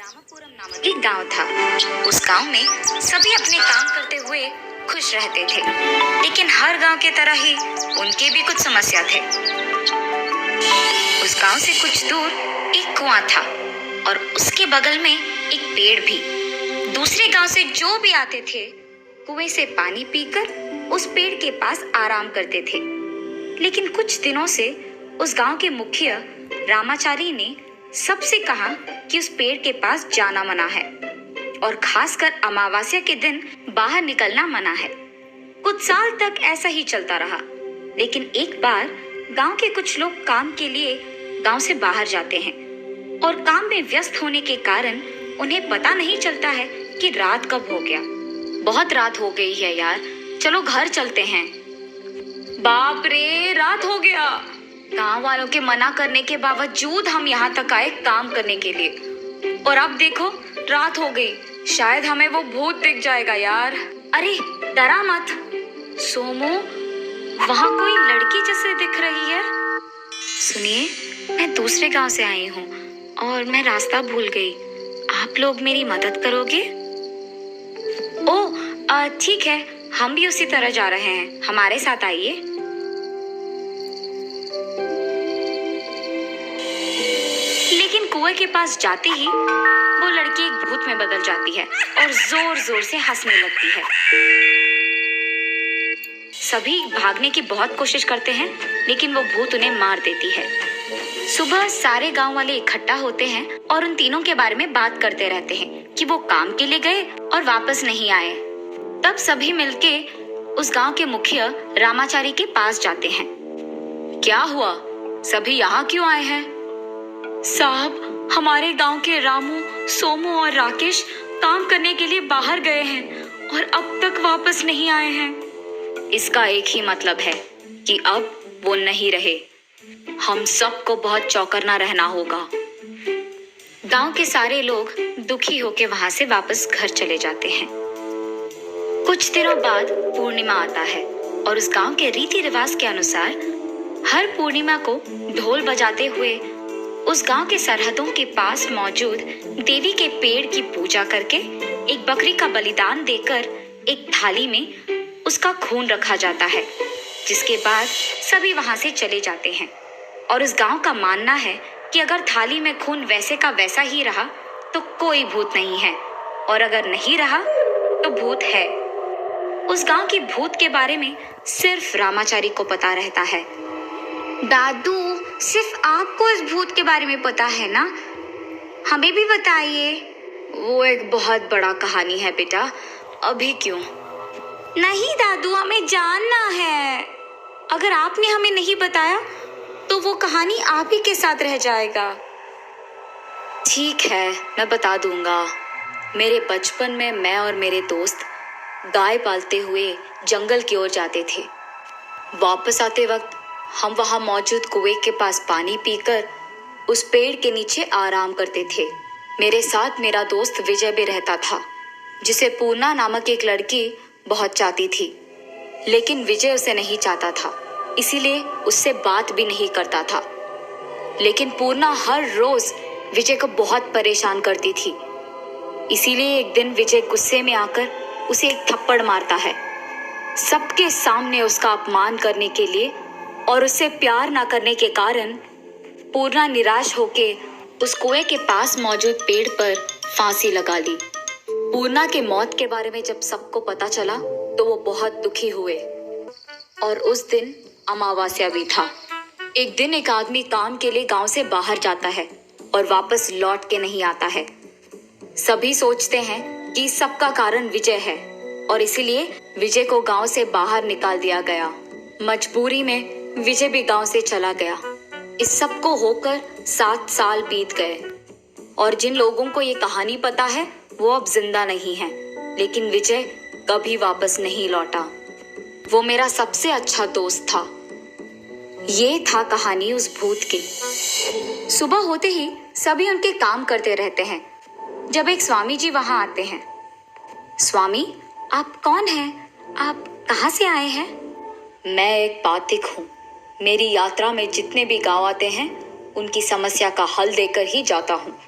रामापुरम नामक एक गांव था। उस गांव में सभी अपने काम करते हुए खुश रहते थे, लेकिन हर गांव की तरह ही उनके भी कुछ समस्या थे। उस गांव से कुछ दूर एक कुआं था और उसके बगल में एक पेड़ भी। दूसरे गांव से जो भी आते थे कुएं से पानी पीकर उस पेड़ के पास आराम करते थे। लेकिन कुछ दिनों से उस गांव के मुखिया रामाचारी ने सबसे कहा कि उस पेड़ के पास जाना मना है और खासकर अमावस्या के दिन बाहर निकलना मना है। कुछ साल तक ऐसा ही चलता रहा, लेकिन एक बार गांव के कुछ लोग काम के लिए गांव से बाहर जाते हैं और काम में व्यस्त होने के कारण उन्हें पता नहीं चलता है कि रात कब हो गया। बहुत रात हो गई है यार, चलो घर चलते हैं। बाप रे, रात हो गया। गांव वालों के मना करने के बावजूद हम यहाँ तक आए काम करने के लिए, और अब देखो रात हो गई। शायद हमें वो भूत दिख जाएगा यार। अरे डरा मत सोमू, वहाँ कोई लड़की जैसे दिख रही है। सुनिए, मैं दूसरे गांव से आई हूँ और मैं रास्ता भूल गई। आप लोग मेरी मदद करोगे? ओह ठीक है, हम भी उसी तरह जा रहे हैं, हमारे साथ आइए। लेकिन कुएं के पास जाते ही वो लड़की एक भूत में बदल जाती है और जोर जोर से हंसने लगती है। सभी भागने की बहुत कोशिश करते हैं, लेकिन वो भूत उन्हें मार देती है। सुबह सारे गांव वाले इकट्ठा होते हैं और उन तीनों के बारे में बात करते रहते हैं कि वो काम के लिए गए और वापस नहीं आए। तब सभी मिलके उस गांव के मुखिया रामाचारी के पास जाते हैं। क्या हुआ, सभी यहाँ क्यों आए हैं? साहब, हमारे गांव के रामू, सोमू और राकेश काम करने के लिए बाहर गए हैं और अब तक वापस नहीं आए हैं। इसका एक ही मतलब है कि अब वो नहीं रहे। हम सबको बहुत चौकन्ना रहना होगा। गांव के सारे लोग दुखी होकर वहां से वापस घर चले जाते हैं। कुछ दिनों बाद पूर्णिमा आता है और उस गांव के रीति रिवाज के अनुसार हर पूर्णिमा को ढोल बजाते हुए उस गांव के सरहदों के पास मौजूद देवी के पेड़ की पूजा करके एक बकरी का बलिदान देकर एक थाली में उसका खून रखा जाता है, जिसके बाद सभी वहां से चले जाते हैं। और उस गांव का मानना है कि अगर थाली में खून वैसे का वैसा ही रहा तो कोई भूत नहीं है, और अगर नहीं रहा तो भूत है। उस गांव की भूत के बारे में सिर्फ रामाचारी को पता रहता है। दादू, सिर्फ आपको इस भूत के बारे में पता है ना? हमें भी बताइए। वो एक बहुत बड़ा कहानी है बेटा, अभी क्यों? नहीं दादू, हमें जानना है। अगर आपने हमें नहीं बताया तो वो कहानी आप ही के साथ रह जाएगा। ठीक है, मैं बता दूंगा। मेरे बचपन में मैं और मेरे दोस्त गाय पालते हुए जंगल की ओर जाते थे। वापस आते वक्त हम वहां मौजूद कुएं के पास पानी पीकर उस पेड़ के नीचे आराम करते थे। मेरे साथ मेरा दोस्त विजय भी रहता था, जिसे पूर्णा नामक एक लड़की बहुत चाहती थी, लेकिन विजय उसे नहीं चाहता था, इसीलिए उससे बात भी नहीं करता था। लेकिन पूर्णा हर रोज विजय को बहुत परेशान करती थी, इसीलिए एक दिन विजय गुस्से में आकर उसे एक थप्पड़ मारता है। सबके सामने उसका अपमान करने के लिए और उससे प्यार ना करने के कारण पूर्णा निराश होके उस कुएं के पास मौजूद पेड़ पर फांसी लगा ली। पूर्णा के मौत के बारे में जब सबको पता चला तो वो बहुत दुखी हुए, और उस दिन अमावस्या भी था। एक दिन एक आदमी काम के लिए गांव से बाहर जाता है और वापस लौट के नहीं आता है। सभी सोचते हैं कि सबका कारण विजय है और इसीलिए विजय को गांव से बाहर निकाल दिया गया। मजबूरी में विजय भी गांव से चला गया। इस सब को होकर 7 साल बीत गए और जिन लोगों को ये कहानी पता है वो अब जिंदा नहीं है, लेकिन विजय कभी वापस नहीं लौटा। वो मेरा सबसे अच्छा दोस्त था। ये था कहानी उस भूत की। सुबह होते ही सभी उनके काम करते रहते हैं जब एक स्वामी जी वहां आते हैं। स्वामी, आप कौन हैं? आप कहाँ से आए हैं? मैं एक पातिक हूँ। मेरी यात्रा में जितने भी गांव आते हैं उनकी समस्या का हल देकर ही जाता हूँ।